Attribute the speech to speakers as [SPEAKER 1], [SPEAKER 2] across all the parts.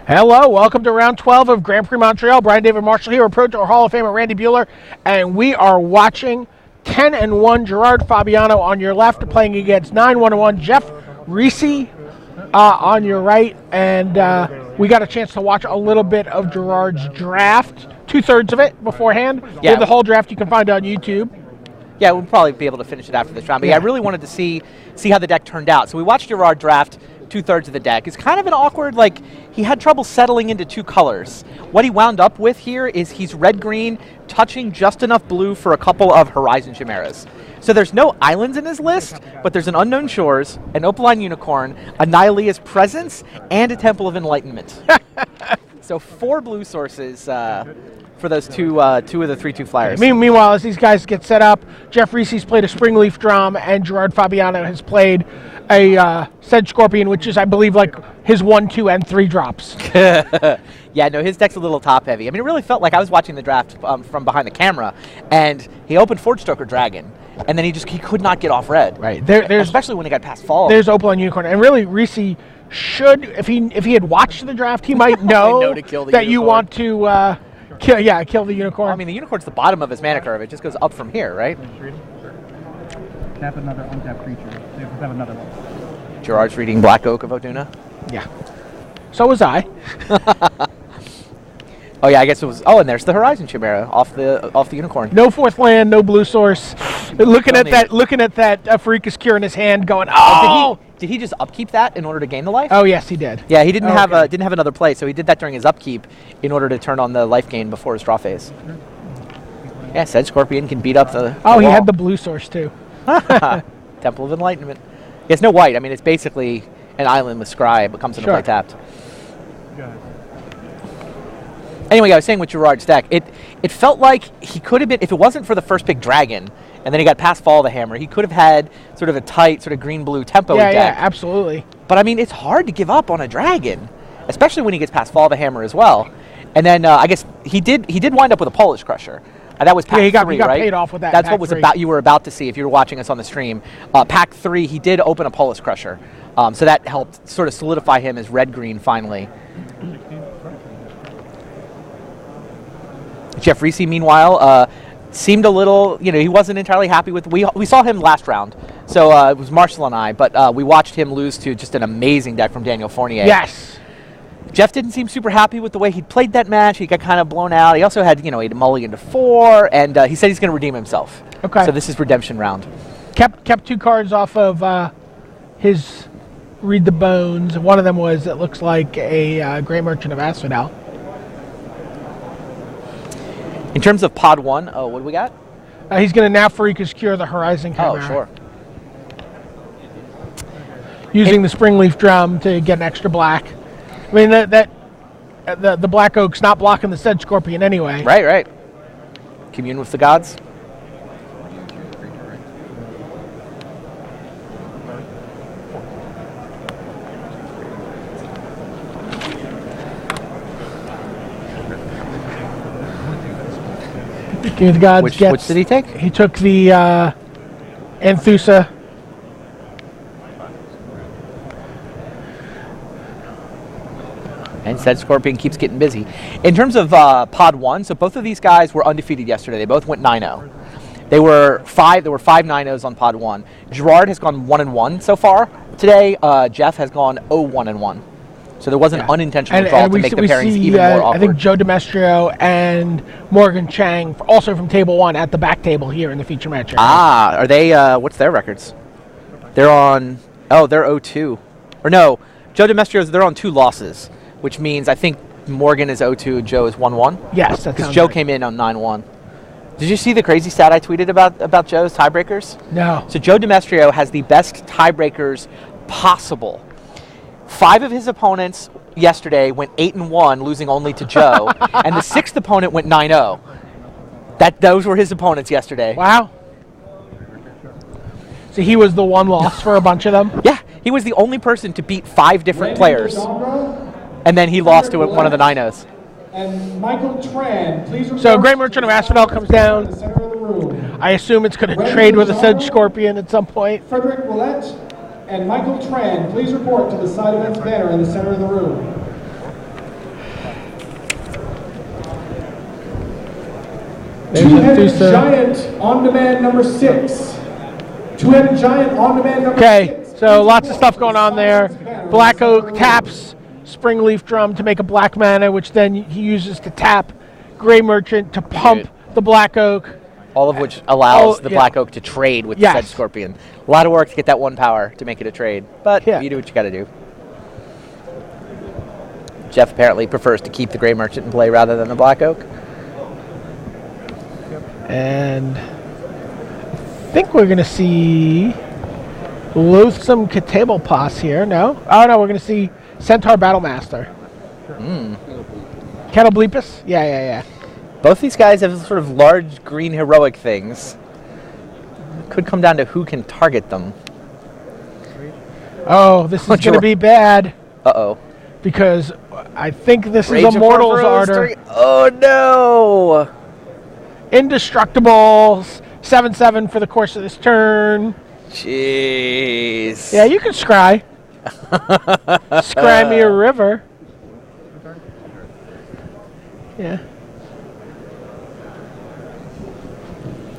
[SPEAKER 1] Hello, welcome to round 12 of Grand Prix Montreal. Brian David Marshall here, Pro Tour Hall of Famer Randy Buehler, and we are watching 10-1 Gerard Fabiano on your left, playing against 9-1 Geoff Risi on your right, and we got a chance to watch a little bit of Gerard's draft, 2/3 of it beforehand. Yeah, the whole draft you can find on YouTube.
[SPEAKER 2] Yeah, we'll probably be able to finish it after this round, but yeah, I really wanted to see how the deck turned out. So we watched Gerard draft 2/3 of the deck. It's kind of an awkward, he had trouble settling into two colors. What he wound up with here is he's red-green, touching just enough blue for a couple of Horizon Chimeras. So there's no islands in his list, but there's an Unknown Shores, an Opaline Unicorn, a Nylea's Presence, and a Temple of Enlightenment. So 4 blue sources for those two of the 3/2 flyers.
[SPEAKER 1] Meanwhile, as these guys get set up, Geoff Risi's played a Springleaf Drum, and Gerard Fabiano has played a Sedge Scorpion, which is, I believe, his 1, 2, and 3 drops.
[SPEAKER 2] Yeah, no, his deck's a little top-heavy. I mean, it really felt like I was watching the draft from behind the camera, and he opened Forgestoker Dragon, and then he could not get off red.
[SPEAKER 1] Right.
[SPEAKER 2] Especially when he got past fall.
[SPEAKER 1] There's Opaline Unicorn, and really, Risi should, if he had watched the draft, he might know that you want to kill the Unicorn.
[SPEAKER 2] Well, I mean, the Unicorn's the bottom of his mana curve. It just goes up from here, right?
[SPEAKER 3] Tap another untapped creature. So you have another one.
[SPEAKER 2] Gerard's reading Black Oak of Oduna.
[SPEAKER 1] Yeah. So was I.
[SPEAKER 2] Oh yeah, I guess it was. Oh, and there's the Horizon Chimera off the Unicorn.
[SPEAKER 1] No 4th land, no blue source. Looking at that Pharika's Cure in his hand, going, oh!
[SPEAKER 2] Did he just upkeep that in order to gain the life?
[SPEAKER 1] Oh yes, he did.
[SPEAKER 2] Yeah, he didn't have another play, so he did that during his upkeep in order to turn on the life gain before his draw phase. Yeah, Sedge Scorpion can beat up the
[SPEAKER 1] wall.
[SPEAKER 2] He
[SPEAKER 1] had the blue source too.
[SPEAKER 2] Temple of Enlightenment. It's no white. I mean, it's basically an island with Scry, but comes into play tapped. Anyway, I was saying with Gerard's deck, it felt like he could have been, if it wasn't for the first pick Dragon, and then he got past Fall of the Hammer, he could have had sort of a tight, sort of green-blue tempo deck.
[SPEAKER 1] Yeah, absolutely.
[SPEAKER 2] But I mean, it's hard to give up on a Dragon, especially when he gets past Fall of the Hammer as well. And then I guess he did wind up with a Polish Crusher. That was pack 3,
[SPEAKER 1] he got
[SPEAKER 2] right?
[SPEAKER 1] paid off with that.
[SPEAKER 2] That's what was you were about to see if you were watching us on the stream. Pack 3, he did open a Polish Crusher, so that helped sort of solidify him as red-green finally. Geoff Risi, meanwhile, seemed a little, he wasn't entirely happy with. We saw him last round, so it was Marshall and I, but we watched him lose to just an amazing deck from Daniel Fournier.
[SPEAKER 1] Yes.
[SPEAKER 2] Geoff didn't seem super happy with the way he played that match. He got kind of blown out. He also had, he had a mulligan to 4, and he said he's going to redeem himself.
[SPEAKER 1] Okay.
[SPEAKER 2] So this is redemption round.
[SPEAKER 1] Kept 2 cards off of his Read the Bones. One of them was, it looks like, a Grey Merchant of Asphodel.
[SPEAKER 2] In terms of pod 1, what do we got?
[SPEAKER 1] He's going to now Pharika's Cure the Horizon Chimera.
[SPEAKER 2] Oh, sure.
[SPEAKER 1] Using the Springleaf Drum to get an extra black. I mean, the Black Oak's not blocking the Sedge Scorpion anyway.
[SPEAKER 2] Right. Commune with the gods.
[SPEAKER 1] The gods
[SPEAKER 2] which did he take?
[SPEAKER 1] He took the Anthusa.
[SPEAKER 2] And Sedge Scorpion keeps getting busy. In terms of pod 1, so both of these guys were undefeated yesterday. They both went 9-0. There were 5 9-0s on pod 1. Gerard has gone 1-1 so far. Today, Geoff has gone 0-1-1. So there was an unintentional draw to make the pairings even more awkward.
[SPEAKER 1] I think Joe Demestrio and Morgan Chang, also from Table 1, at the back table here in the feature match.
[SPEAKER 2] Are they, what's their records? They're on, they're 0-2. Or no, Joe Demestrio's, they're on 2 losses, which means I think Morgan is 0-2 and Joe is 1-1.
[SPEAKER 1] Yes, that's
[SPEAKER 2] because Joe came in on 9-1. Did you see the crazy stat I tweeted about Joe's tiebreakers?
[SPEAKER 1] No.
[SPEAKER 2] So Joe Demestrio has the best tiebreakers possible. 5 of his opponents yesterday went 8-1, losing only to Joe, and the 6th opponent went 9-0. Those were his opponents yesterday.
[SPEAKER 1] Wow. So he was the one loss for a bunch of them?
[SPEAKER 2] Yeah, he was the only person to beat 5 different players. And then he lost to one of the 9-0s.
[SPEAKER 4] And Michael Tran, please.
[SPEAKER 1] So Great Merchant of Asphodel comes down. I assume it's going to trade with a Sedge Scorpion at some point.
[SPEAKER 4] Frederick Willett and Michael Tran, please report to the side events banner in the center of the room. Two-headed giant on demand number 6. Two-headed giant on demand number 6.
[SPEAKER 1] Okay, so lots of stuff going on there. Black Oak taps Springleaf Drum to make a black mana, which then he uses to tap Grey Merchant to pump the Black Oak.
[SPEAKER 2] All of which allows the Black Oak to trade with the Sedge Scorpion. A lot of work to get that 1 power to make it a trade, but you do what you got to do. Geoff apparently prefers to keep the Grey Merchant in play rather than the Black Oak.
[SPEAKER 1] And I think we're going to see Loathsome Table Pass here. No? Oh, no, we're going to see Centaur Battlemaster. Kettlebleepus? Yeah.
[SPEAKER 2] Both these guys have sort of large green heroic things. Could come down to who can target them.
[SPEAKER 1] Oh, this is going to be bad.
[SPEAKER 2] Uh-oh.
[SPEAKER 1] Because I think this
[SPEAKER 2] Rage
[SPEAKER 1] is a Mortal's
[SPEAKER 2] Porphyros
[SPEAKER 1] Ardor.
[SPEAKER 2] Oh, no!
[SPEAKER 1] Indestructibles. 7/7 for the course of this turn.
[SPEAKER 2] Jeez.
[SPEAKER 1] Yeah, you can scry. Scry me a river. Yeah.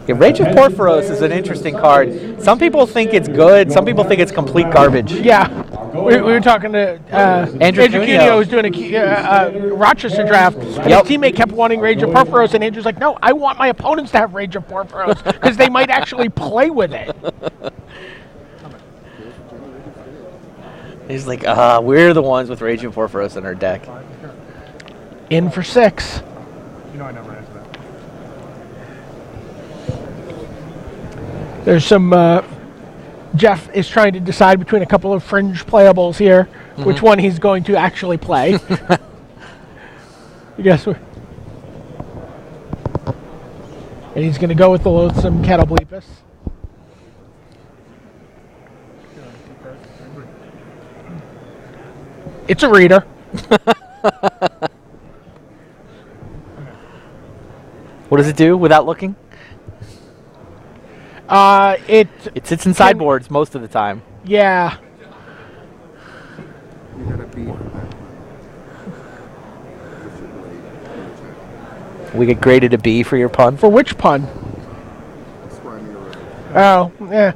[SPEAKER 2] Rage of Porphyros is an interesting card. Some people think it's good. Some people think it's complete garbage.
[SPEAKER 1] Yeah. We were talking to Andrew Cuneo, who's doing a Rochester draft. And his teammate kept wanting Rage of Porphyros, and Andrew's like, no, I want my opponents to have Rage of Porphyros because they might actually play with it.
[SPEAKER 2] He's like, we're the ones with Rage of Porphyros in our deck.
[SPEAKER 1] In for 6.
[SPEAKER 3] You know I never answer that.
[SPEAKER 1] There's some, Geoff is trying to decide between a couple of fringe playables here, which one he's going to actually play. You guess what? And he's going to go with the Loathsome Kettlebleepus. It's a reader.
[SPEAKER 2] What does it do without looking?
[SPEAKER 1] It
[SPEAKER 2] sits in sideboards most of the time.
[SPEAKER 1] Yeah.
[SPEAKER 5] You gotta be.
[SPEAKER 2] We get graded a B for your pun.
[SPEAKER 1] For which pun? Oh, yeah.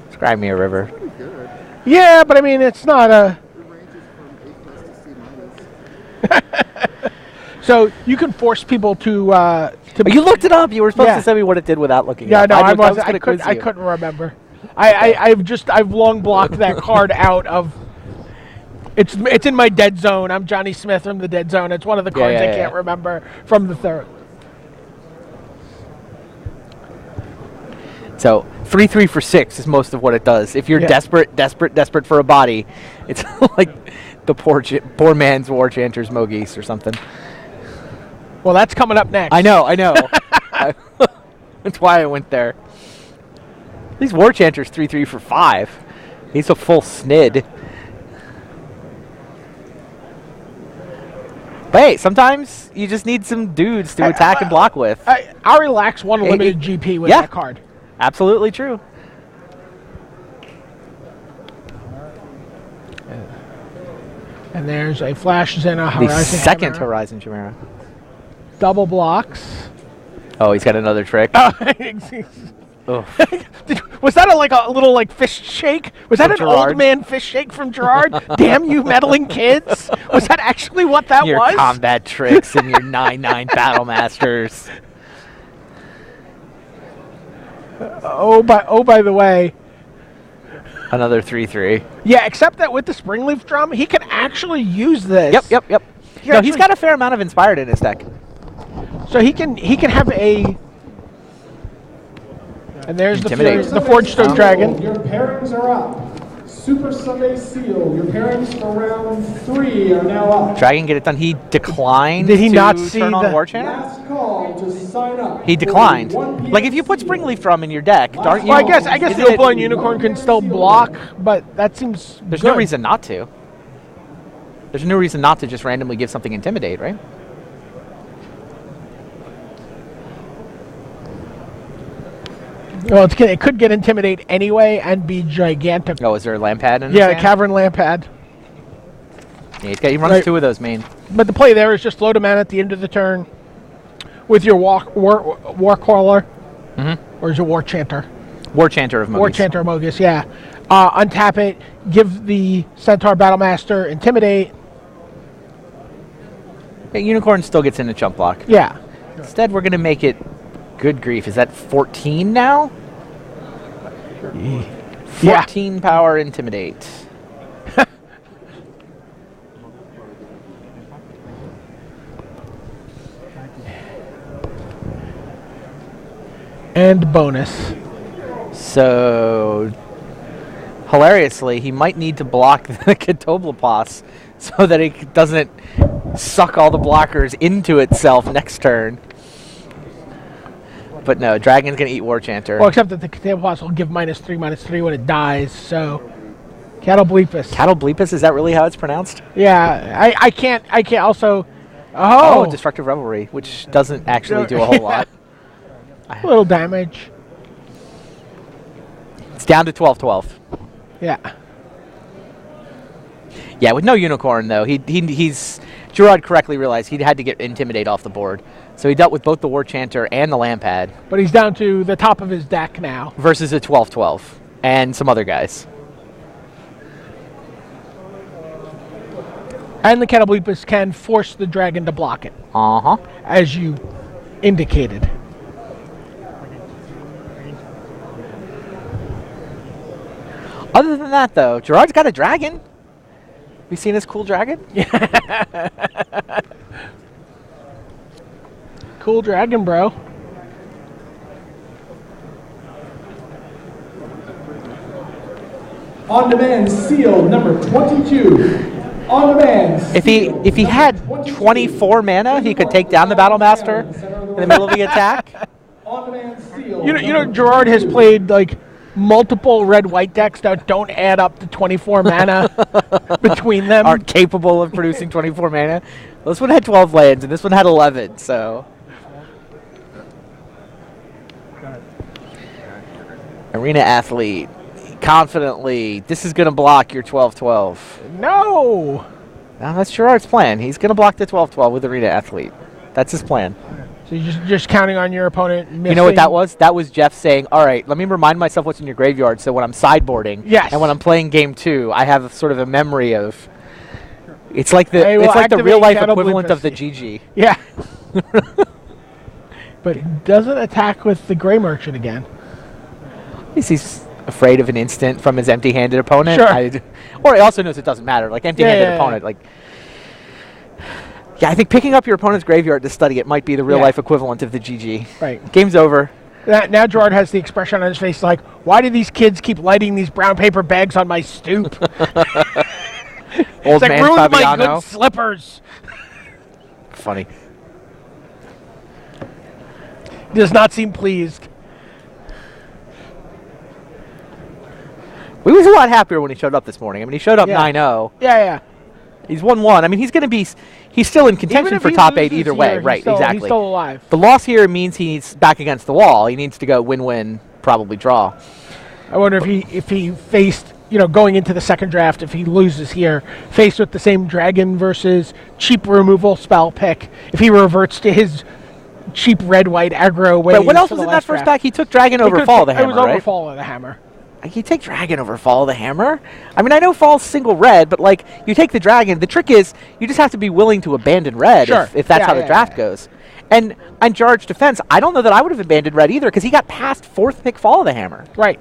[SPEAKER 2] Scry me a river.
[SPEAKER 5] Good.
[SPEAKER 1] Yeah, but I mean, it's not a...
[SPEAKER 5] It ranges from A+ to C-.
[SPEAKER 1] So you can force people to
[SPEAKER 2] you looked it up. You were supposed to send me what it did without looking.
[SPEAKER 1] Yeah,
[SPEAKER 2] it
[SPEAKER 1] no,
[SPEAKER 2] up.
[SPEAKER 1] I couldn't remember. I've long blocked that card out of. It's in my dead zone. I'm Johnny Smith from the dead zone. It's one of the cards I can't remember from the third.
[SPEAKER 2] So 3/3 for 6 is most of what it does. If you're desperate for a body, it's like the poor man's War Chanter's Mogis or something.
[SPEAKER 1] Well, that's coming up next.
[SPEAKER 2] I know. That's why I went there. These War Chanters 3/3 for 5. He's a full snid. But hey, sometimes you just need some dudes to attack and block with.
[SPEAKER 1] Ari Lax won a limited GP with that card.
[SPEAKER 2] Absolutely true.
[SPEAKER 1] And there's a Flash Zena Horizon
[SPEAKER 2] The second
[SPEAKER 1] Chimera.
[SPEAKER 2] Horizon Chimera.
[SPEAKER 1] Double blocks.
[SPEAKER 2] Oh, he's got another trick.
[SPEAKER 1] Was that a little fish shake? Was that an
[SPEAKER 2] Gerard?
[SPEAKER 1] old man fish shake from Gerard? Damn you meddling kids! Was that actually what that
[SPEAKER 2] your
[SPEAKER 1] was?
[SPEAKER 2] Your combat tricks and your 9/9 Battle Masters.
[SPEAKER 1] By the way.
[SPEAKER 2] Another 3/3.
[SPEAKER 1] Yeah, except that with the Springleaf Drum, he can actually use this.
[SPEAKER 2] Yep. No, he's got a fair amount of Inspired in his deck.
[SPEAKER 1] So he can have a. And there's the Forged Stone Dragon.
[SPEAKER 4] Your pairings are up. Super Sunday Seal, your pairings for round 3 are now up.
[SPEAKER 2] Dragon get it done. He declined.
[SPEAKER 1] Did he
[SPEAKER 2] to
[SPEAKER 1] not see
[SPEAKER 2] turn on
[SPEAKER 1] the
[SPEAKER 2] War Chant?
[SPEAKER 4] Last call to sign up.
[SPEAKER 2] He declined. Like if you put Springleaf Drum in your deck, aren't you?
[SPEAKER 1] Well, I guess
[SPEAKER 2] isn't
[SPEAKER 1] the
[SPEAKER 2] it-
[SPEAKER 1] Opaline Unicorn can still block, but that seems
[SPEAKER 2] There's
[SPEAKER 1] good.
[SPEAKER 2] no reason not to. There's no reason not to just randomly give something Intimidate, right?
[SPEAKER 1] Well, it could get Intimidate anyway and be gigantic.
[SPEAKER 2] Oh, is there a Lampad in
[SPEAKER 1] Yeah,
[SPEAKER 2] his
[SPEAKER 1] a
[SPEAKER 2] hand?
[SPEAKER 1] Cavern Lampad.
[SPEAKER 2] Yeah, he runs
[SPEAKER 1] Right.
[SPEAKER 2] 2 of those main.
[SPEAKER 1] But the play there is just load a mana at the end of the turn with your war caller, or is it war chanter?
[SPEAKER 2] War Chanter of Mogies.
[SPEAKER 1] War chanter Mogus, yeah. Untap it, give the Centaur Battlemaster Intimidate.
[SPEAKER 2] Yeah, Unicorn still gets in a chump block.
[SPEAKER 1] Yeah.
[SPEAKER 2] Instead, we're going to make it... Good grief. Is that 14 now? 14 power Intimidate.
[SPEAKER 1] And bonus.
[SPEAKER 2] So, hilariously, he might need to block the Catoblepas so that it doesn't suck all the blockers into itself next turn. But no, Dragon's going to eat War Chanter.
[SPEAKER 1] Well, except that the Catoblepas will give -3/-3 when it dies, so... Catoblepas.
[SPEAKER 2] Catoblepas, is that really how it's pronounced?
[SPEAKER 1] Yeah, I can't also...
[SPEAKER 2] Oh, Destructive Revelry, which doesn't actually do a whole lot.
[SPEAKER 1] A little damage.
[SPEAKER 2] It's down to 12-12.
[SPEAKER 1] Yeah.
[SPEAKER 2] Yeah, with no Unicorn, though, he's... Gerard correctly realized he had to get Intimidate off the board. So he dealt with both the War Chanter and the Lampad.
[SPEAKER 1] But he's down to the top of his deck now.
[SPEAKER 2] Versus a 12-12. And some other guys.
[SPEAKER 1] And the Catoblepas can force the dragon to block it,
[SPEAKER 2] Uh-huh.
[SPEAKER 1] as you indicated.
[SPEAKER 2] Other than that, though, Gerard's got a dragon. You seen this cool dragon?
[SPEAKER 1] Cool dragon, bro.
[SPEAKER 4] On demand seal number 22. On demand.
[SPEAKER 2] If he had 24 mana, he could take down the Battlemaster in the middle of the attack.
[SPEAKER 4] On demand seal.
[SPEAKER 1] You know, Gerard has played like multiple red-white decks that don't add up to 24 mana between them.
[SPEAKER 2] Aren't capable of producing 24 mana. Well, this one had 12 lands, and this one had 11, so... Arena Athlete. Confidently, this is going to block your 12-12.
[SPEAKER 1] No!
[SPEAKER 2] Now, that's Gerard's plan. He's going to block the 12-12 with Arena Athlete. That's his plan.
[SPEAKER 1] So you're just counting on your opponent missing.
[SPEAKER 2] You know what that was? That was Geoff saying, all right, let me remind myself what's in your graveyard, so when I'm sideboarding
[SPEAKER 1] Yes.
[SPEAKER 2] and when I'm playing game 2, I have sort of a memory of... It's like the
[SPEAKER 1] I will
[SPEAKER 2] it's like the
[SPEAKER 1] activate
[SPEAKER 2] real-life
[SPEAKER 1] Catoblepas.
[SPEAKER 2] equivalent of the GG.
[SPEAKER 1] Yeah. But it doesn't attack with the Grey Merchant again.
[SPEAKER 2] He's afraid of an instant from his empty-handed opponent.
[SPEAKER 1] Sure.
[SPEAKER 2] Or he also knows it doesn't matter. Like, empty-handed opponent, like... Yeah, I think picking up your opponent's graveyard to study it might be the real-life equivalent of the GG.
[SPEAKER 1] Right.
[SPEAKER 2] Game's over.
[SPEAKER 1] Now Gerard has the expression on his face like, why do these kids keep lighting these brown paper bags on my stoop?
[SPEAKER 2] Old
[SPEAKER 1] It's like,
[SPEAKER 2] man
[SPEAKER 1] ruined my
[SPEAKER 2] Fabiano.
[SPEAKER 1] good slippers.
[SPEAKER 2] Funny.
[SPEAKER 1] He does not seem pleased.
[SPEAKER 2] He was a lot happier when he showed up this morning. I mean, he showed up
[SPEAKER 1] Yeah.
[SPEAKER 2] 9-0.
[SPEAKER 1] Yeah.
[SPEAKER 2] He's 1-1. I mean, he's going to be... He's still in contention
[SPEAKER 1] Even if
[SPEAKER 2] for
[SPEAKER 1] he
[SPEAKER 2] top 8
[SPEAKER 1] loses
[SPEAKER 2] either
[SPEAKER 1] here,
[SPEAKER 2] way.
[SPEAKER 1] he's
[SPEAKER 2] Right,
[SPEAKER 1] still,
[SPEAKER 2] exactly.
[SPEAKER 1] He's still alive.
[SPEAKER 2] The loss here means he's back against the wall. He needs to go win-win, probably draw.
[SPEAKER 1] I wonder if he faced, going into the second draft, if he loses here, faced with the same dragon versus cheap removal spell pick, if he reverts to his cheap red-white aggro ways.
[SPEAKER 2] But what else
[SPEAKER 1] for
[SPEAKER 2] was
[SPEAKER 1] the
[SPEAKER 2] in that
[SPEAKER 1] last
[SPEAKER 2] first
[SPEAKER 1] draft.
[SPEAKER 2] pack? He took Dragon over Fall of the Hammer,
[SPEAKER 1] It was over
[SPEAKER 2] right?
[SPEAKER 1] Fall of the Hammer.
[SPEAKER 2] You take Dragon over Fall of the Hammer? I mean, I know Fall's single red, but, like, you take the Dragon. The trick is you just have to be willing to abandon red
[SPEAKER 1] Sure.
[SPEAKER 2] if that's
[SPEAKER 1] Yeah,
[SPEAKER 2] how the
[SPEAKER 1] yeah,
[SPEAKER 2] draft
[SPEAKER 1] yeah.
[SPEAKER 2] goes. And on Gerard's defense, I don't know that I would have abandoned red either because he got past 4th pick Fall of the Hammer.
[SPEAKER 1] Right.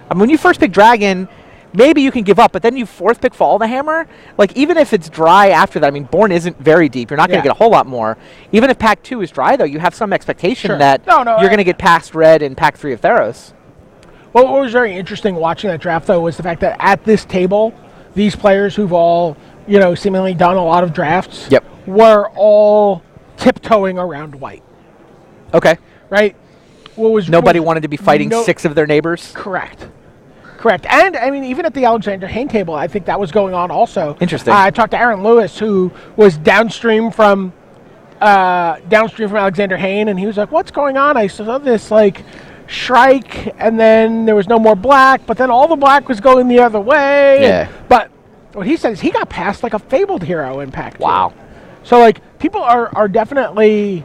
[SPEAKER 2] I mean, when you first pick Dragon, maybe you can give up, but then you 4th pick Fall of the Hammer. Like, even if it's dry after that, I mean, Born isn't very deep. You're not going to
[SPEAKER 1] Yeah.
[SPEAKER 2] get a whole lot more. Even if pack 2 is dry, though, you have some expectation
[SPEAKER 1] Sure.
[SPEAKER 2] that
[SPEAKER 1] No,
[SPEAKER 2] you're going to get past red in pack 3 of Theros.
[SPEAKER 1] What was very interesting watching that draft, though, was the fact that at this table, these players who've all, seemingly done a lot of drafts were all tiptoeing around white.
[SPEAKER 2] Okay.
[SPEAKER 1] Right?
[SPEAKER 2] Nobody wanted to be fighting 6 of their neighbors?
[SPEAKER 1] Correct. And, I mean, even at the Alexander Hayne table, I think that was going on also.
[SPEAKER 2] Interesting.
[SPEAKER 1] I talked to Aaron Lewis, who was downstream from Alexander Hayne, and he was like, what's going on? I saw this, Shrike, and then there was no more black, but then all the black was going the other way.
[SPEAKER 2] Yeah.
[SPEAKER 1] But what he said is he got past, a Fabled Hero in Pack 2.
[SPEAKER 2] Wow.
[SPEAKER 1] So, people are definitely...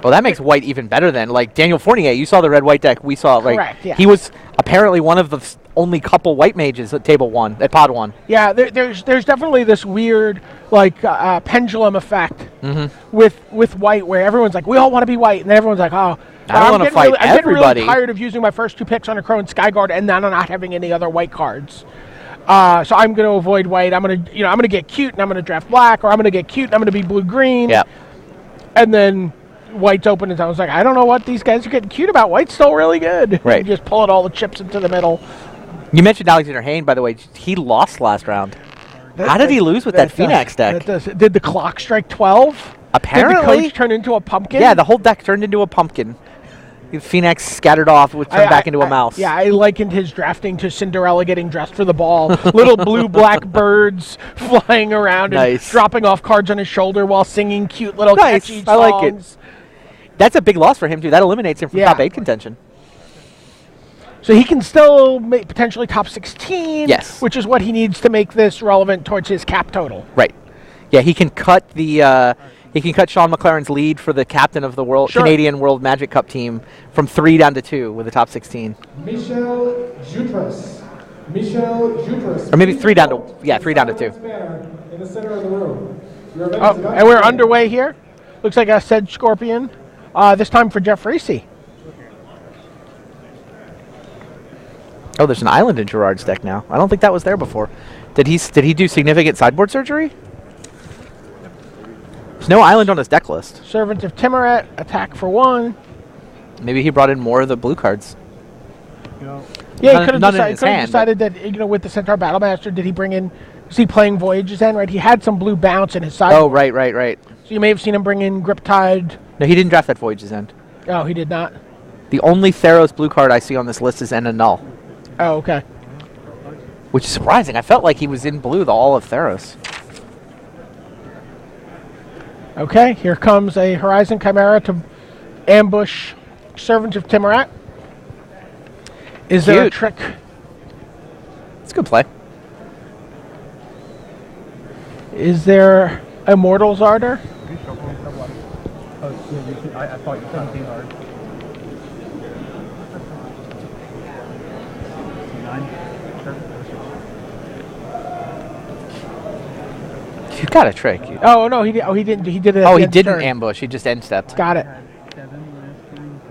[SPEAKER 2] Well, that makes white even better then. Daniel Fournier, you saw the red-white deck. We saw,
[SPEAKER 1] Correct, yeah.
[SPEAKER 2] He was apparently one of the only couple white mages at Table 1, at Pod 1.
[SPEAKER 1] Yeah, there's definitely this weird, pendulum effect with white, where everyone's like, we all want to be white, and then everyone's like, oh,
[SPEAKER 2] I don't want to fight
[SPEAKER 1] I'm getting
[SPEAKER 2] everybody.
[SPEAKER 1] really tired of using my first 2 picks on a Crow and Skyguard and then not having any other white cards. So I'm going to avoid white. I'm going to get cute and I'm going to draft black, or I'm going to get cute and I'm going to be blue-green.
[SPEAKER 2] Yeah.
[SPEAKER 1] And then white's open, and I was like, I don't know what these guys are getting cute about. White's still really good.
[SPEAKER 2] Right.
[SPEAKER 1] Just pulling all the chips into the middle.
[SPEAKER 2] You mentioned Alexander Hayne, by the way. He lost last round. How did he lose with that Phoenix deck?
[SPEAKER 1] Did the clock strike 12?
[SPEAKER 2] Apparently.
[SPEAKER 1] Did the coach turn into a pumpkin?
[SPEAKER 2] Yeah, the whole deck turned into a pumpkin. The Phoenix scattered off, which turned back into a mouse.
[SPEAKER 1] Yeah, I likened his drafting to Cinderella getting dressed for the ball. Little blue-black birds flying around and dropping off cards on his shoulder while singing cute little catchy songs.
[SPEAKER 2] I like it. That's a big loss for him, too. That eliminates him from top 8 contention.
[SPEAKER 1] So he can still potentially top 16, which is what he needs to make this relevant towards his cap total.
[SPEAKER 2] Right. Yeah, he can cut the Sean McLaren's lead for the captain of the Canadian World Magic Cup team from 3 down to 2 with the top 16.
[SPEAKER 4] Michel Jutras.
[SPEAKER 2] Or maybe 3 down to 2.
[SPEAKER 4] In the center of the room.
[SPEAKER 1] And we're underway here. Looks like a Sedge Scorpion. This time for Geoff Risi.
[SPEAKER 2] Oh, there's an island in Gerard's deck now. I don't think that was there before. Did he do significant sideboard surgery? There's no island on his deck list.
[SPEAKER 1] Servant of Timuret, attack for 1.
[SPEAKER 2] Maybe he brought in more of the blue cards.
[SPEAKER 1] Yeah, he could have decided that, with the Centaur Battlemaster, did he bring in... Was he playing Voyage's End, right? He had some blue bounce in his side.
[SPEAKER 2] Oh, right.
[SPEAKER 1] So you may have seen him bring in Griptide.
[SPEAKER 2] No, he didn't draft that Voyage's End.
[SPEAKER 1] Oh, he did not?
[SPEAKER 2] The only Theros blue card I see on this list is End and Null.
[SPEAKER 1] Oh, okay.
[SPEAKER 2] Which is surprising. I felt like he was in blue all of Theros.
[SPEAKER 1] Okay, here comes a Horizon Chimera to ambush Servant of Timuret. Is there a trick?
[SPEAKER 2] It's a good play.
[SPEAKER 1] Is there Immortal's Ardor?
[SPEAKER 3] I thought you said the art. 9.
[SPEAKER 2] You got a trick.
[SPEAKER 1] Oh no, he didn't. He did it.
[SPEAKER 2] Oh, he didn't ambush. He just end stepped.
[SPEAKER 1] Got it.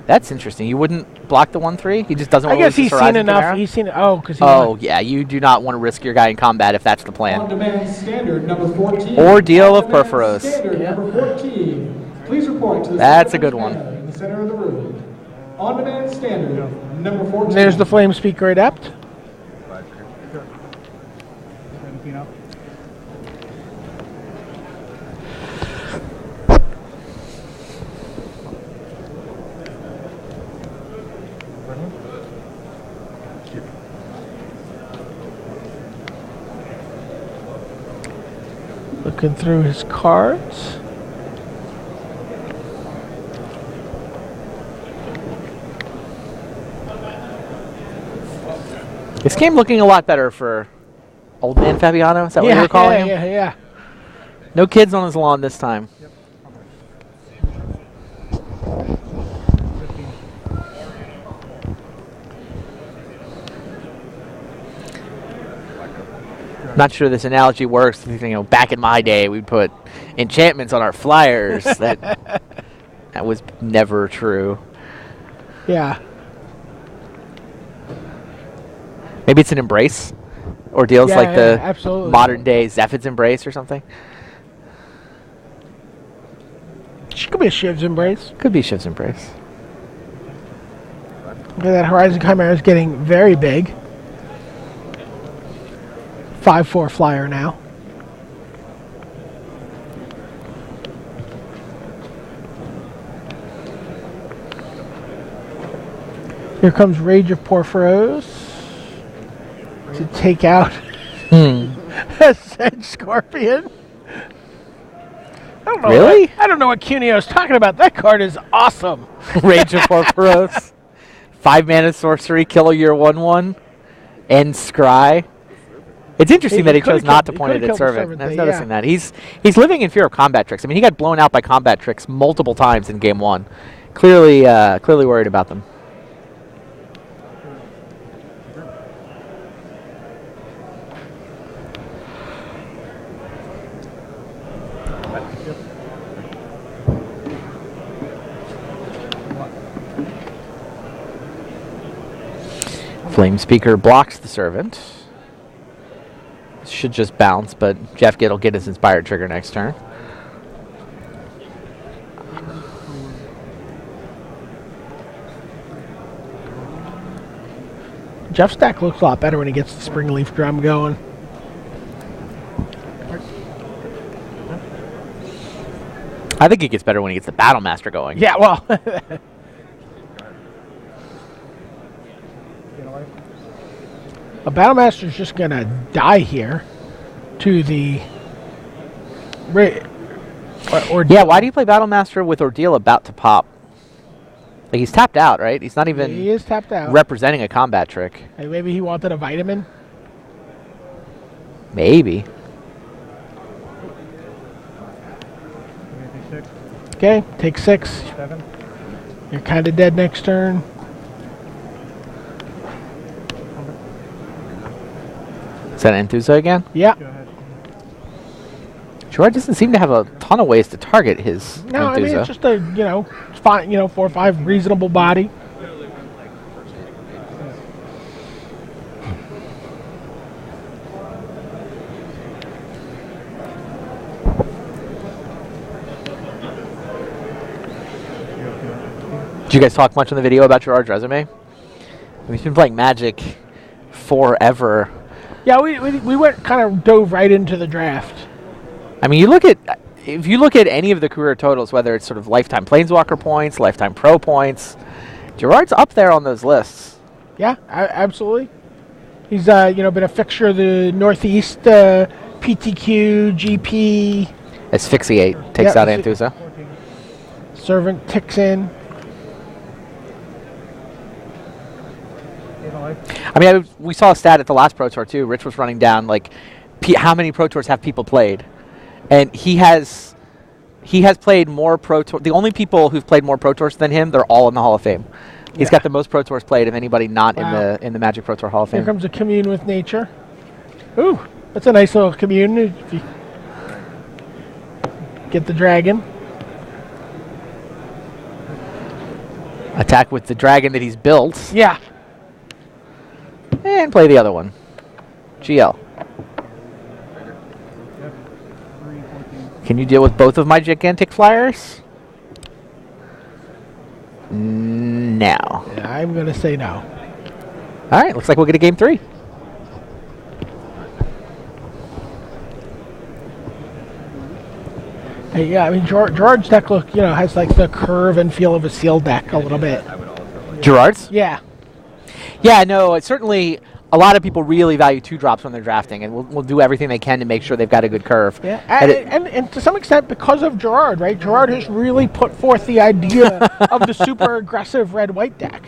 [SPEAKER 2] That's interesting. You wouldn't block the 1/3. He just doesn't.
[SPEAKER 1] I guess he's seen enough. He's seen it. Oh, because.
[SPEAKER 2] Oh yeah, you do not want to risk your guy in combat if that's the plan.
[SPEAKER 4] On-demand standard number 14.
[SPEAKER 2] Ordeal of Perforos.
[SPEAKER 4] Standard number 14. Please report to the
[SPEAKER 2] That's a good one.
[SPEAKER 4] In the center of the room. On-demand standard number 14.
[SPEAKER 1] There's the Flame Speaker Adept. Looking through his cards.
[SPEAKER 2] This game looking a lot better for old man Fabiano. Is that what you were calling him?
[SPEAKER 1] Yeah.
[SPEAKER 2] No kids on his lawn this time. Not sure this analogy works. Back in my day, we'd put enchantments on our flyers. That was never true.
[SPEAKER 1] Yeah.
[SPEAKER 2] Maybe it's an embrace, or deals like the
[SPEAKER 1] absolutely.
[SPEAKER 2] modern day Zephid's embrace or something.
[SPEAKER 1] She could be a Shiv's embrace.
[SPEAKER 2] Could be Shiv's embrace.
[SPEAKER 1] Look at that Horizon Chimera is getting very big. 5/4 flyer now. Here comes Rage of Porphyros to take out a Sedge Scorpion. I don't know
[SPEAKER 2] Really?
[SPEAKER 1] I don't know what Cunio's talking about. That card is awesome.
[SPEAKER 2] Rage of Porphyros. 5-mana sorcery, kill a year 1/1, and scry. It's interesting
[SPEAKER 1] He
[SPEAKER 2] that he
[SPEAKER 1] could've
[SPEAKER 2] chose not to
[SPEAKER 1] killed- he
[SPEAKER 2] point it
[SPEAKER 1] could've
[SPEAKER 2] at
[SPEAKER 1] killed the
[SPEAKER 2] Servant.
[SPEAKER 1] Servant
[SPEAKER 2] I was
[SPEAKER 1] thing,
[SPEAKER 2] noticing
[SPEAKER 1] yeah.
[SPEAKER 2] that. He's living in fear of combat tricks. I mean, he got blown out by combat tricks multiple times in game 1. Clearly worried about them. Flame Speaker blocks the Servant. Should just bounce, but Geoff will get his Inspired trigger next turn.
[SPEAKER 1] Geoff's deck looks a lot better when he gets the Springleaf Drum going.
[SPEAKER 2] I think it gets better when he gets the Battle Master going.
[SPEAKER 1] Yeah, well. A Battle Master's just going to die here to the...
[SPEAKER 2] Yeah, why do you play Battle Master with Ordeal about to pop? Like, he's tapped out, right? He's not even
[SPEAKER 1] He is tapped out.
[SPEAKER 2] representing a combat trick.
[SPEAKER 1] Hey, maybe he wanted a vitamin.
[SPEAKER 2] Maybe.
[SPEAKER 1] Okay, take 6.
[SPEAKER 3] 7.
[SPEAKER 1] You're kind of dead next turn.
[SPEAKER 2] Is that Enthusa again?
[SPEAKER 1] Yeah.
[SPEAKER 3] Go ahead.
[SPEAKER 2] Gerard doesn't seem to have a ton of ways to target his
[SPEAKER 1] No, I mean,
[SPEAKER 2] Enthusa.
[SPEAKER 1] it's just a, it's fine, 4 or 5 reasonable body.
[SPEAKER 2] Did you guys talk much in the video about Gerard's resume? He's been playing Magic forever.
[SPEAKER 1] Yeah, we went kind of dove right into the draft.
[SPEAKER 2] I mean, if you look at any of the career totals, whether it's sort of lifetime Planeswalker points, lifetime Pro points, Gerard's up there on those lists.
[SPEAKER 1] Yeah, absolutely. He's been a fixture of the Northeast PTQ GP.
[SPEAKER 2] Asphyxiate takes
[SPEAKER 1] Yeah,
[SPEAKER 2] out Enthusa.
[SPEAKER 3] 14.
[SPEAKER 1] Servant ticks in.
[SPEAKER 3] 8 alive.
[SPEAKER 2] I mean, we saw a stat at the last Pro Tour too. Rich was running down like how many Pro Tours have people played, and he has played more Pro Tour. The only people who've played more Pro Tours than him, they're all in the Hall of Fame. He's got the most Pro Tours played of anybody not
[SPEAKER 1] Wow.
[SPEAKER 2] in the Magic Pro Tour Hall of
[SPEAKER 1] Here
[SPEAKER 2] Fame.
[SPEAKER 1] comes a commune with nature. Ooh, that's a nice little commune. If you get the dragon.
[SPEAKER 2] Attack with the dragon that he's built,
[SPEAKER 1] Yeah.
[SPEAKER 2] and play the other one. GL.
[SPEAKER 3] Yep. 3, 14.
[SPEAKER 2] Can you deal with both of my gigantic flyers? No.
[SPEAKER 1] Yeah, I'm going to say no.
[SPEAKER 2] All right, looks like we'll get a game 3.
[SPEAKER 1] Hey, yeah, I mean, Gerard's deck has like the curve and feel of a sealed deck a little bit.
[SPEAKER 2] Gerard's?
[SPEAKER 1] Yeah.
[SPEAKER 2] Yeah, no, it's certainly a lot of people really value 2-drops when they're drafting, and we'll do everything they can to make sure they've got a good curve.
[SPEAKER 1] Yeah,
[SPEAKER 2] And
[SPEAKER 1] and to some extent because of Gerard, right? Gerard has really put forth the idea of the super aggressive red-white deck.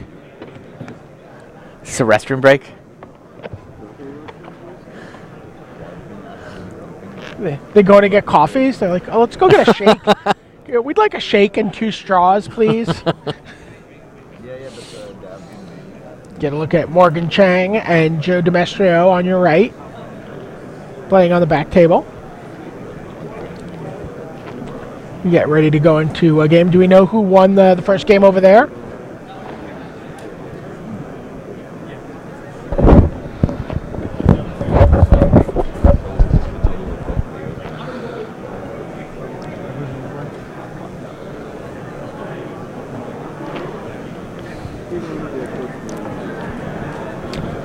[SPEAKER 2] It's a restroom break.
[SPEAKER 1] They go to get coffees. They're like, oh, let's go get a shake. Yeah, we'd like a shake and 2 straws, please. Get a look at Morgan Chang and Joe Demestrio on your right, playing on the back table. Get ready to go into a game. Do we know who won the first game over there?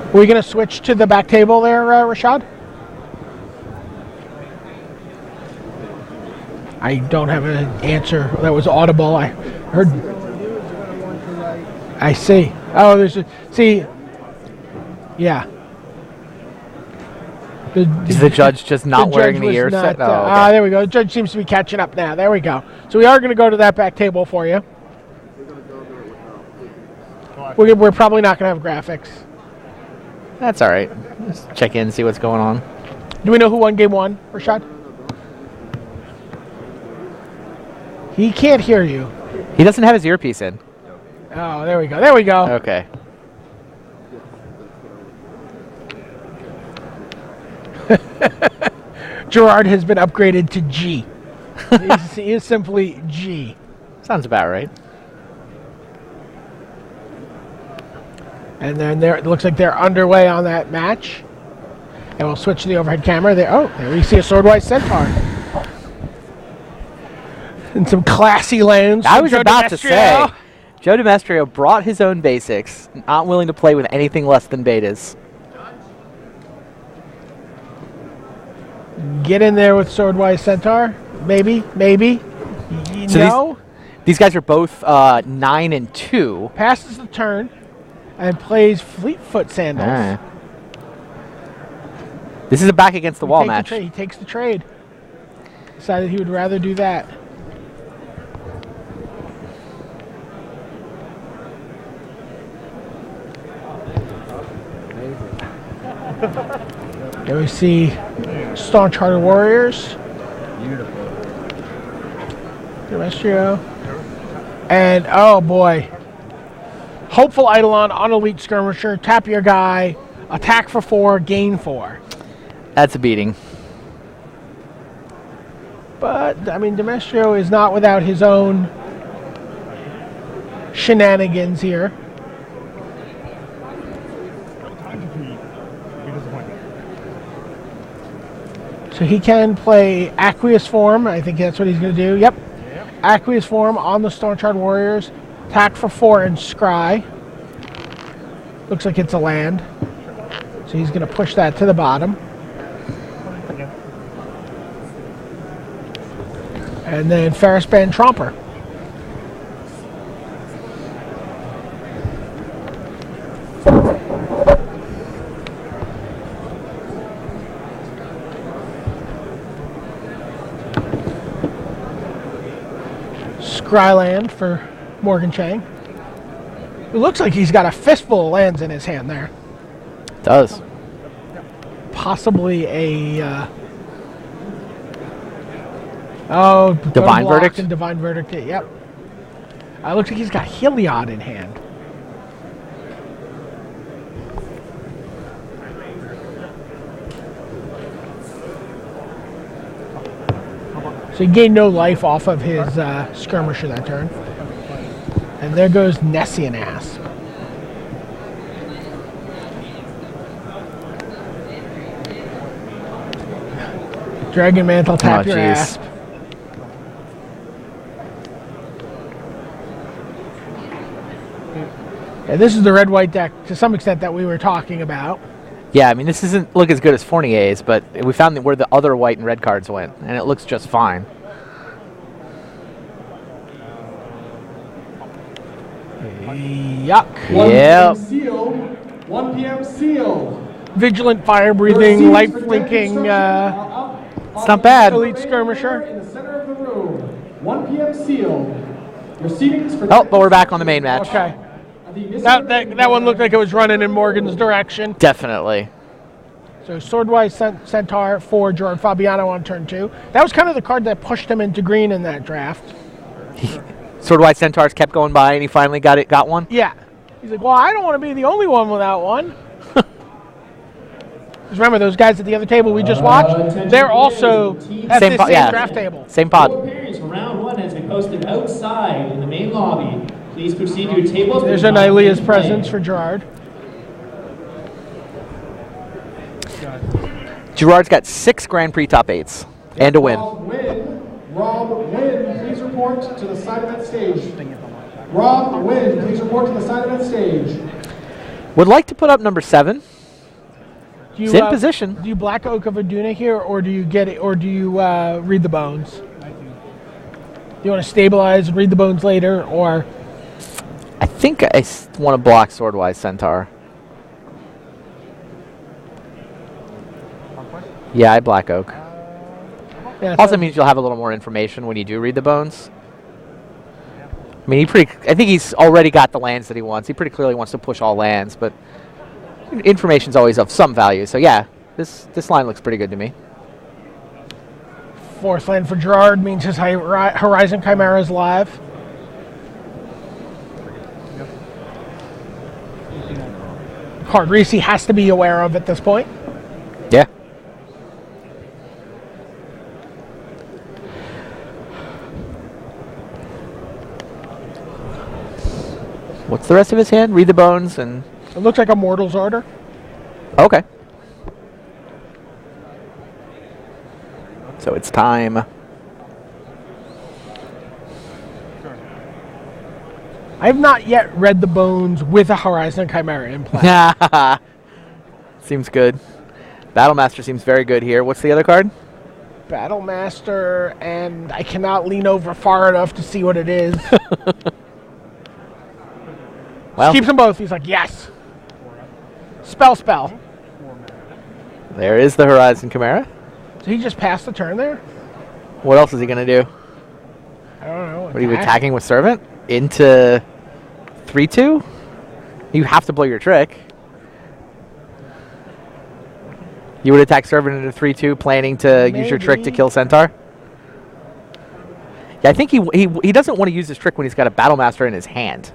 [SPEAKER 1] Are we going to switch to the back table there, Rashad? I don't have an answer that was audible. I heard. I see. Oh, there's a. See. Yeah.
[SPEAKER 2] Is the judge just not wearing the ear set? Oh, okay.
[SPEAKER 1] There we go. The judge seems to be catching up now. There we go. So we are going to go to that back table for you. We're probably not going to have graphics.
[SPEAKER 2] That's all right. Just check in, see what's going on.
[SPEAKER 1] Do we know who won game one, Rashad? He can't hear you.
[SPEAKER 2] He doesn't have his earpiece in.
[SPEAKER 1] Oh, there we go. There we go.
[SPEAKER 2] Okay.
[SPEAKER 1] Gerard has been upgraded to G. He is simply G.
[SPEAKER 2] Sounds about right.
[SPEAKER 1] And then it looks like they're underway on that match. And we'll switch to the overhead camera. There you see a Swordwise Centaur. And some classy lands.
[SPEAKER 2] I was about to say, Joe DiMastro brought his own basics, not willing to play with anything less than betas.
[SPEAKER 1] Get in there with Swordwise Centaur. Maybe.
[SPEAKER 2] So
[SPEAKER 1] No.
[SPEAKER 2] These guys are both 9 and 2.
[SPEAKER 1] Passes the turn and plays Fleetfoot Sandals.
[SPEAKER 2] Ah. This is a back against the wall match.
[SPEAKER 1] He takes the trade. Decided he would rather do that. Here we see Staunch Hearted Warriors.
[SPEAKER 3] Beautiful.
[SPEAKER 1] Terrestrial. And, oh boy. Hopeful Eidolon on Elite Skirmisher. Tap your guy. Attack for 4, gain 4.
[SPEAKER 2] That's a beating.
[SPEAKER 1] But, I mean, Demestrio is not without his own shenanigans here. So he can play Aqueous Form. I think that's what he's going to do. Yep. Aqueous Form on the Staunch-Hearted Warriors. Attack for 4 and Scry. Looks like it's a land. So he's going to push that to the bottom. And then Ferris Band Tromper. Scryland for Morgan Chang. It looks like he's got a fistful of lands in his hand there.
[SPEAKER 2] It does.
[SPEAKER 1] Possibly a
[SPEAKER 2] Divine Verdict?
[SPEAKER 1] And Divine Verdict, yep. Looks like he's got Heliod in hand. So he gained no life off of his skirmisher that turn. And there goes Nessian Asp. Dragon Mantle, tap your Asp. And this is the red-white deck, to some extent, that we were talking about.
[SPEAKER 2] Yeah, I mean, this doesn't look as good as Fournier's, but we found where the other white and red cards went, and it looks just fine.
[SPEAKER 1] Yuck.
[SPEAKER 4] 1
[SPEAKER 2] Yep.
[SPEAKER 4] p.m. seal. 1 p.m. seal.
[SPEAKER 1] Vigilant, fire-breathing, life-linking,
[SPEAKER 2] It's not bad.
[SPEAKER 1] Elite Skirmisher.
[SPEAKER 4] In the center of the room. 1 p.m. seal. Proceedings for
[SPEAKER 2] Oh, but we're back on the main match.
[SPEAKER 1] Okay. That one looked like it was running in Morgan's direction.
[SPEAKER 2] Definitely.
[SPEAKER 1] So Swordwise Centaur for Gerard Fabiano on turn 2. That was kind of the card that pushed him into green in that draft.
[SPEAKER 2] Swordwise Centaurs kept going by, and he finally got one?
[SPEAKER 1] Yeah. He's like, well, I don't want to be the only one without one. Just remember, those guys at the other table we just watched, they're also at
[SPEAKER 2] Same
[SPEAKER 1] this
[SPEAKER 2] pod,
[SPEAKER 1] same
[SPEAKER 2] yeah.
[SPEAKER 1] draft table.
[SPEAKER 2] Same pod.
[SPEAKER 5] Pairings for round 1 has been posted outside in the main lobby. Please proceed to your tables.
[SPEAKER 1] There's an Ilea's presence for Gerard.
[SPEAKER 2] Gerard's got 6 Grand Prix top 8s and a win.
[SPEAKER 4] Rob Wynn, please report to the side of that stage. Rob Wynn, please report to the side of the stage.
[SPEAKER 2] Would like to put up number 7.
[SPEAKER 1] Do
[SPEAKER 2] It's in position.
[SPEAKER 1] Do you Black Oak of Aduna here, or do you get it, or do you read the bones?
[SPEAKER 3] I do.
[SPEAKER 1] Do you want to stabilize and read the bones later, or?
[SPEAKER 2] I think I want to block Swordwise Centaur. Yeah, I Black Oak.
[SPEAKER 1] Yeah,
[SPEAKER 2] Also means you'll have a little more information when you do read the bones. I mean, I think he's already got the lands that he wants. He pretty clearly wants to push all lands, but information's always of some value. So yeah, this line looks pretty good to me.
[SPEAKER 1] 4th land for Gerard means his Horizon Chimera is live. Card Risi has to be aware of at this point.
[SPEAKER 2] Yeah. What's the rest of his hand? Read the bones and...
[SPEAKER 1] It looks like a Mortal's Order.
[SPEAKER 2] Okay. So it's time.
[SPEAKER 1] I have not yet read the bones with a Horizon Chimera in play.
[SPEAKER 2] Seems good. Battlemaster seems very good here. What's the other card?
[SPEAKER 1] Battlemaster, and I cannot lean over far enough to see what it is.
[SPEAKER 2] Well,
[SPEAKER 1] Keeps them both. He's like, yes. Spell.
[SPEAKER 2] there is the Horizon Chimera.
[SPEAKER 1] So he just passed the turn there?
[SPEAKER 2] What else is he going to do?
[SPEAKER 1] I don't know.
[SPEAKER 2] What are you attacking with Servant? Into 3-2? You have to blow your trick. You would attack Servant into 3-2, planning to use your trick to kill Centaur? Yeah, I think he doesn't want to use his trick when he's got a Battlemaster in his hand.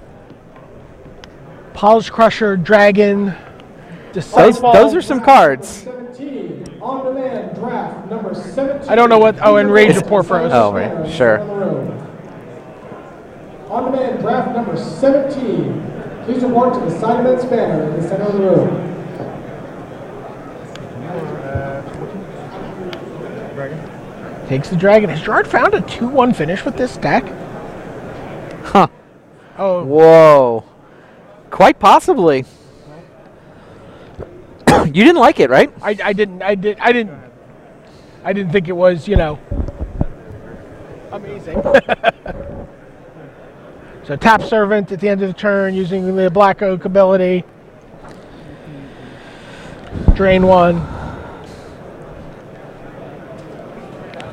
[SPEAKER 1] Polish Crusher, Dragon,
[SPEAKER 2] Those are some cards.
[SPEAKER 4] 17, on-demand draft number 17.
[SPEAKER 1] I don't know what... Oh, and Rage of Porphyros.
[SPEAKER 2] Oh, right. Sure.
[SPEAKER 4] On-demand draft number 17. Please report to the side of that banner in the center of the room.
[SPEAKER 1] Takes the Dragon. Has Gerard found a 2-1 finish with this deck?
[SPEAKER 2] Huh.
[SPEAKER 1] Oh.
[SPEAKER 2] Whoa. Quite possibly. You didn't like it, right?
[SPEAKER 1] I didn't think it was, you know, amazing. So tap Servant at the end of the turn using the Black Oak ability. Drain 1.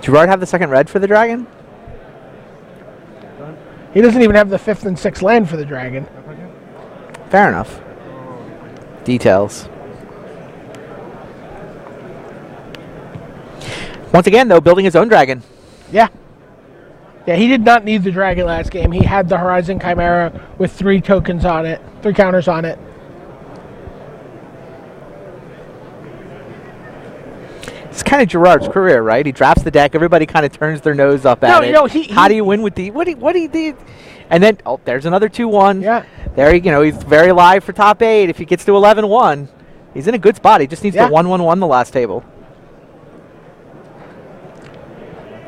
[SPEAKER 2] Gerard have the second red for the Dragon?
[SPEAKER 1] He doesn't even have the 5th and 6th land for the Dragon.
[SPEAKER 2] Fair enough. Details. Once again, though, building his own Dragon.
[SPEAKER 1] Yeah. Yeah, he did not need the Dragon last game. He had the Horizon Chimera with 3 tokens on it, 3 counters on it.
[SPEAKER 2] It's kind of Gerard's career, right? He drafts the deck. Everybody kind of turns their nose up at it.
[SPEAKER 1] No,
[SPEAKER 2] how do you win with the what he did? And then there's another 2-1.
[SPEAKER 1] Yeah.
[SPEAKER 2] There, he's very live for top 8. If he gets to 11-1, he's in a good spot. He just needs to 1-1-1 the last table.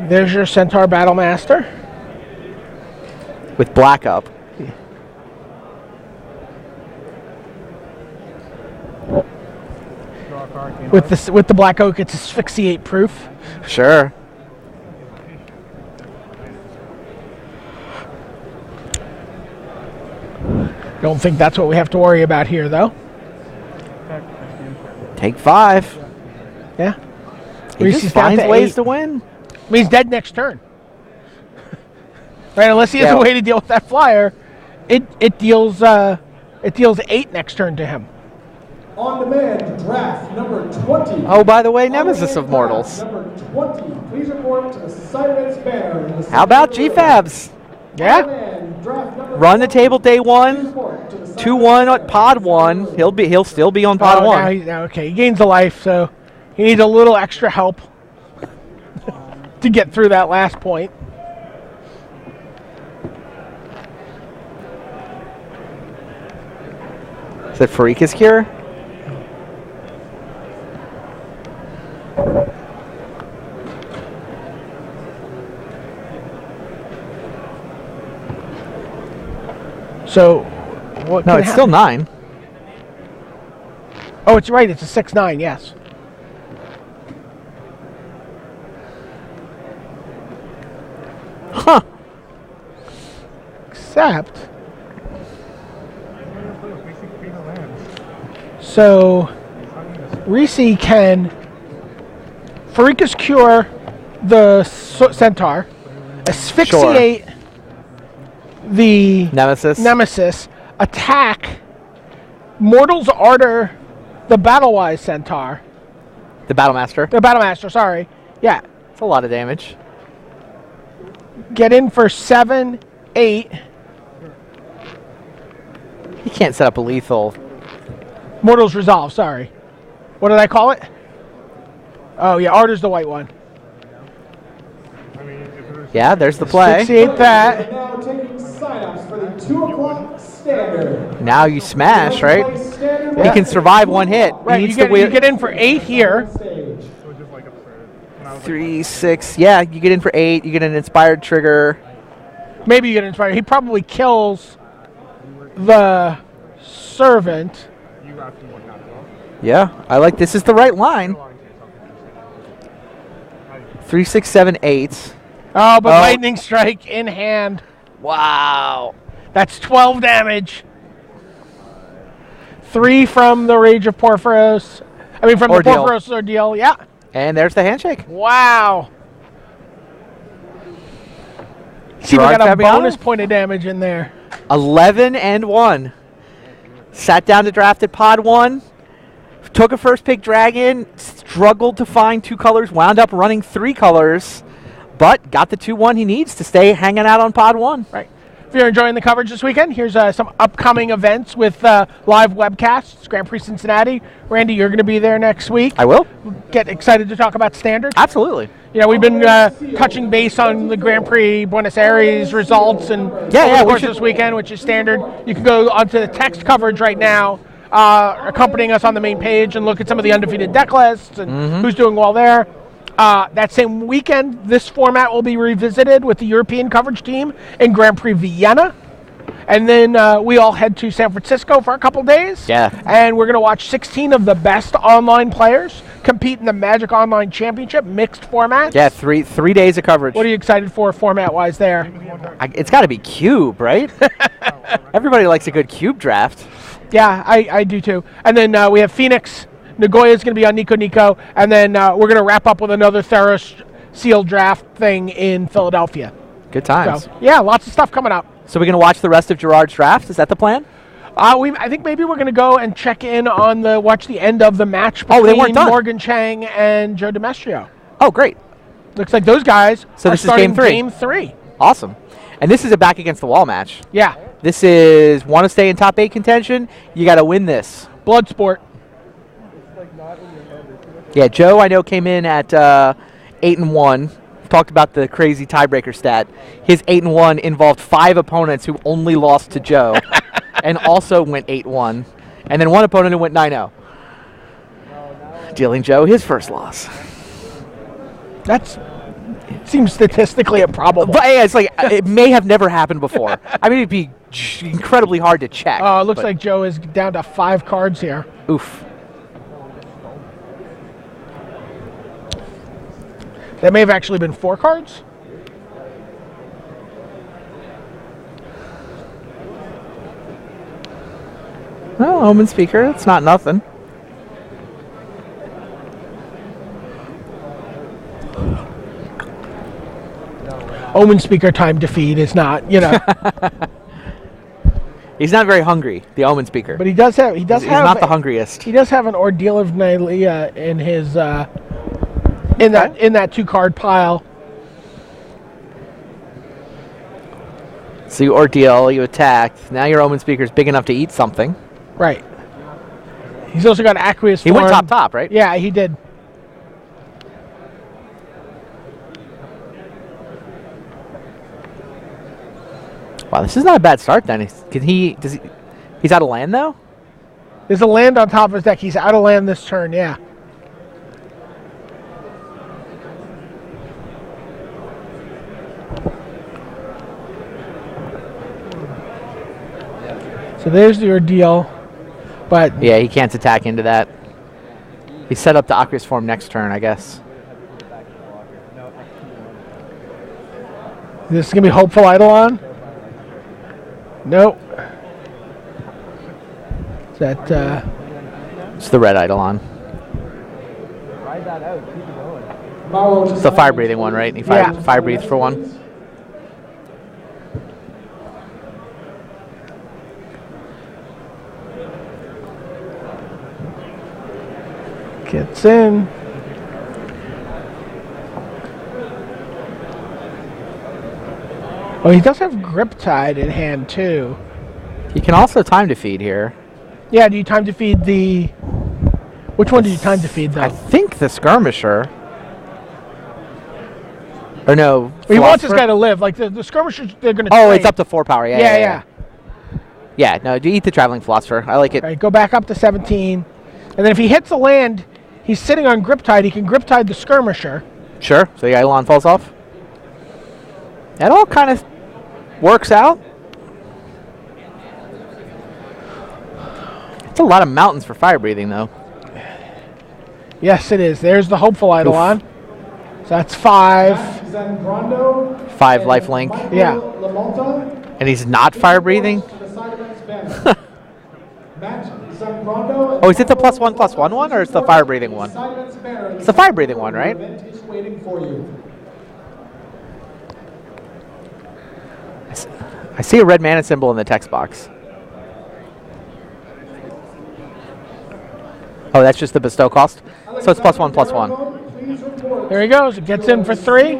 [SPEAKER 1] There's your Centaur Battlemaster.
[SPEAKER 2] With black up.
[SPEAKER 1] With the Black Oak, it's asphyxiate proof.
[SPEAKER 2] Sure.
[SPEAKER 1] Don't think that's what we have to worry about here, though.
[SPEAKER 2] Take 5.
[SPEAKER 1] Yeah.
[SPEAKER 2] He just finds ways to win.
[SPEAKER 1] I mean, he's dead next turn. Right, unless he has a way to deal with that flyer, it deals 8 next turn to him.
[SPEAKER 4] On-demand draft number 20.
[SPEAKER 2] Oh, by the way, Nemesis of Mortals.
[SPEAKER 4] Number 20. Please report to the side of its banner.
[SPEAKER 2] How about GFABs?
[SPEAKER 1] Yeah.
[SPEAKER 2] Run the table day 1. 2-1 at pod 1. He'll still be on pod 1.
[SPEAKER 1] Okay, he gains a life, so he needs a little extra help to get through that last point.
[SPEAKER 2] Is that Farika's Cure?
[SPEAKER 1] So, what?
[SPEAKER 2] No,
[SPEAKER 1] can
[SPEAKER 2] it's still
[SPEAKER 1] happen?
[SPEAKER 2] 9.
[SPEAKER 1] Oh, it's right. It's a 6-9. Yes.
[SPEAKER 2] Huh.
[SPEAKER 1] Except. So, Risi can Farika's Cure the Centaur, asphyxiate the
[SPEAKER 2] Nemesis.
[SPEAKER 1] attack Mortal's Ardor the Battlewise Centaur.
[SPEAKER 2] The Battlemaster.
[SPEAKER 1] The Battlemaster, sorry. Yeah.
[SPEAKER 2] It's a lot of damage.
[SPEAKER 1] Get in for 7, 8.
[SPEAKER 2] He can't set up a lethal.
[SPEAKER 1] Mortal's Resolve, sorry. What did I call it? Oh, yeah, Ardor's the white one.
[SPEAKER 2] Yeah, there's the play.
[SPEAKER 1] Asphyxiate that.
[SPEAKER 4] Now taking sign-ups for the 2 o'clock standard.
[SPEAKER 2] Now you smash, right? He can survive one hit.
[SPEAKER 1] Right,
[SPEAKER 2] He
[SPEAKER 1] you
[SPEAKER 2] needs to
[SPEAKER 1] get in for 8 here.
[SPEAKER 2] 3, 6. Yeah, you get in for 8. You get an inspired trigger.
[SPEAKER 1] Maybe you get inspired. He probably kills the servant.
[SPEAKER 2] Yeah, I like this is the right line. 3, 6, 7, 8.
[SPEAKER 1] Oh, but lightning strike in hand.
[SPEAKER 2] Wow.
[SPEAKER 1] That's 12 damage. 3 from the Rage of Porphyros. I mean, from
[SPEAKER 2] Ordeal.
[SPEAKER 1] the Porphyros Ordeal. Yeah.
[SPEAKER 2] And there's the handshake.
[SPEAKER 1] Wow. See, we
[SPEAKER 2] Gerard
[SPEAKER 1] got a
[SPEAKER 2] Fabiano?
[SPEAKER 1] bonus point of damage in there.
[SPEAKER 2] 11 and 1. Sat down to draft at pod 1. Took a first pick dragon. Struggled to find 2 colors. Wound up running 3 colors. But got the 2-1 he needs to stay hanging out on pod 1.
[SPEAKER 1] Right. If you're enjoying the coverage this weekend, here's some upcoming events with live webcasts. Grand Prix Cincinnati. Randy, you're going to be there next week.
[SPEAKER 2] I will.
[SPEAKER 1] Get excited to talk about standard.
[SPEAKER 2] Absolutely.
[SPEAKER 1] You know, we've been touching base on the Grand Prix Buenos Aires results and over the course this weekend, which is standard. You can go onto the text coverage right now, accompanying us on the main page, and look at some of the undefeated deck lists and who's doing well there. That same weekend, this format will be revisited with the European coverage team in Grand Prix Vienna. And then we all head to San Francisco for a couple days.
[SPEAKER 2] Yeah.
[SPEAKER 1] And we're going to watch 16 of the best online players compete in the Magic Online Championship, mixed formats.
[SPEAKER 2] Yeah, three days of coverage.
[SPEAKER 1] What are you excited for format-wise there?
[SPEAKER 2] It's got to be Cube, right? Everybody likes a good Cube draft.
[SPEAKER 1] Yeah, I do too. And then we have Phoenix. Nagoya's going to be on Nico Nico. And then we're going to wrap up with another Theros sealed draft thing in Philadelphia.
[SPEAKER 2] Good times.
[SPEAKER 1] So, yeah, lots of stuff coming up.
[SPEAKER 2] So we're going to watch the rest of Gerard's draft? Is that the plan?
[SPEAKER 1] I think maybe we're going to go and check in on watch the end of the match between
[SPEAKER 2] they weren't done.
[SPEAKER 1] Morgan Chang and Joe Demestrio.
[SPEAKER 2] Oh, great.
[SPEAKER 1] Looks like those guys
[SPEAKER 2] So
[SPEAKER 1] are
[SPEAKER 2] this is
[SPEAKER 1] starting
[SPEAKER 2] game 3.
[SPEAKER 1] 3.
[SPEAKER 2] Awesome. And this is a back against the wall match.
[SPEAKER 1] Yeah,
[SPEAKER 2] This is want to stay in top 8 contention. You got to win this.
[SPEAKER 1] blood sport.
[SPEAKER 2] Yeah, Joe I know came in at 8-1. Talked about the crazy tiebreaker stat. His 8-1 involved 5 opponents who only lost to Joe, and also went 8-1, and then one opponent who went 9-0, dealing Joe his first loss.
[SPEAKER 1] That seems statistically improbable.
[SPEAKER 2] But yeah, it's like it may have never happened before. I mean, it'd be incredibly hard to check.
[SPEAKER 1] Oh, it looks like Joe is down to 5 cards here.
[SPEAKER 2] Oof.
[SPEAKER 1] That may have actually been 4 cards.
[SPEAKER 2] Well, Omen Speaker, it's not nothing.
[SPEAKER 1] Omen Speaker time defeat is not,
[SPEAKER 2] He's not very hungry, the Omen Speaker.
[SPEAKER 1] but he does have
[SPEAKER 2] He's not the hungriest.
[SPEAKER 1] He does have an Ordeal of Nylea in his in that 2-card pile.
[SPEAKER 2] So you ordeal, you attacked. Now your Omen Speaker is big enough to eat something.
[SPEAKER 1] Right. He's also got Aqueous
[SPEAKER 2] He went
[SPEAKER 1] Form.
[SPEAKER 2] top, right?
[SPEAKER 1] Yeah, he did.
[SPEAKER 2] Wow, this is not a bad start then. He's out of land though?
[SPEAKER 1] There's a land on top of his deck. He's out of land this turn, yeah. So there's the ordeal. But
[SPEAKER 2] Yeah, he can't attack into that. He set up the aqueous form next turn, I guess.
[SPEAKER 1] this is going to be Hopeful Eidolon. Nope. Is that,
[SPEAKER 2] It's the red Eidolon.
[SPEAKER 3] Ride that out. Keep it going.
[SPEAKER 2] It's the fire breathing one, right? He fire breathed for one.
[SPEAKER 1] gets in. Oh, he does have Grip Tide in hand, too.
[SPEAKER 2] You can also time defeat here.
[SPEAKER 1] Yeah, do you time defeat the... Which one did you time defeat, though?
[SPEAKER 2] I think the Skirmisher. Or no.
[SPEAKER 1] He wants this guy to live. Like, the Skirmishers, they're going to
[SPEAKER 2] Oh, it's up to 4 power.
[SPEAKER 1] Yeah.
[SPEAKER 2] Yeah, no, do eat the Traveling Philosopher. I like it.
[SPEAKER 1] All right, go back up to 17. And then if he hits a land, he's sitting on Grip Tide. He can Grip Tide the Skirmisher.
[SPEAKER 2] Sure. So the Eidolon falls off. That all kind of works out. It's a lot of mountains for fire breathing, though.
[SPEAKER 1] Yes, it is. There's the Hopeful Eidolon. So that's 5.
[SPEAKER 2] 5 lifelink.
[SPEAKER 1] Yeah.
[SPEAKER 2] And he's not fire breathing? Oh, is it the +1/+1 one, or is the fire breathing one? It's the fire breathing one, right? I see a red mana symbol in the text box. Oh, that's just the bestow cost? So it's +1/+1.
[SPEAKER 1] There he goes. It gets in for 3.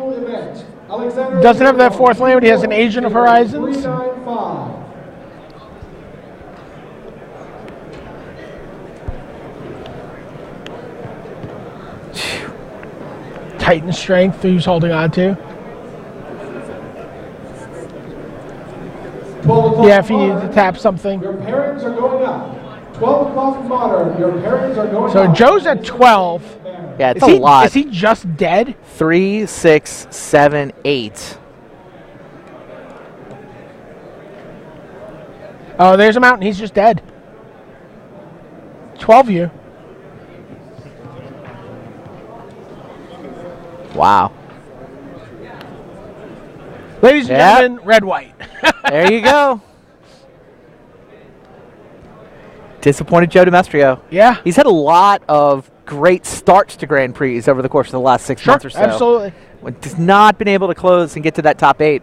[SPEAKER 1] Doesn't have that 4th land, but he has an Agent of Horizons. Titan Strength, who's holding on to. Yeah, if you need to tap something.
[SPEAKER 4] Your parents are going up. 12 o'clock modern. Your parents are going
[SPEAKER 1] So
[SPEAKER 4] up.
[SPEAKER 1] Joe's at 12.
[SPEAKER 2] Yeah, it's a lot.
[SPEAKER 1] Is he just dead?
[SPEAKER 2] 3, 6, 7, 8.
[SPEAKER 1] Oh, there's a mountain. He's just dead. 12 you.
[SPEAKER 2] Wow.
[SPEAKER 1] Ladies and
[SPEAKER 2] Yep.
[SPEAKER 1] gentlemen, red-white.
[SPEAKER 2] There you go. Disappointed Joe Demestrio.
[SPEAKER 1] Yeah.
[SPEAKER 2] He's had a lot of great starts to Grand Prix over the course of the last 6 months or so.
[SPEAKER 1] Absolutely.
[SPEAKER 2] Just not been able to close and get to that top 8.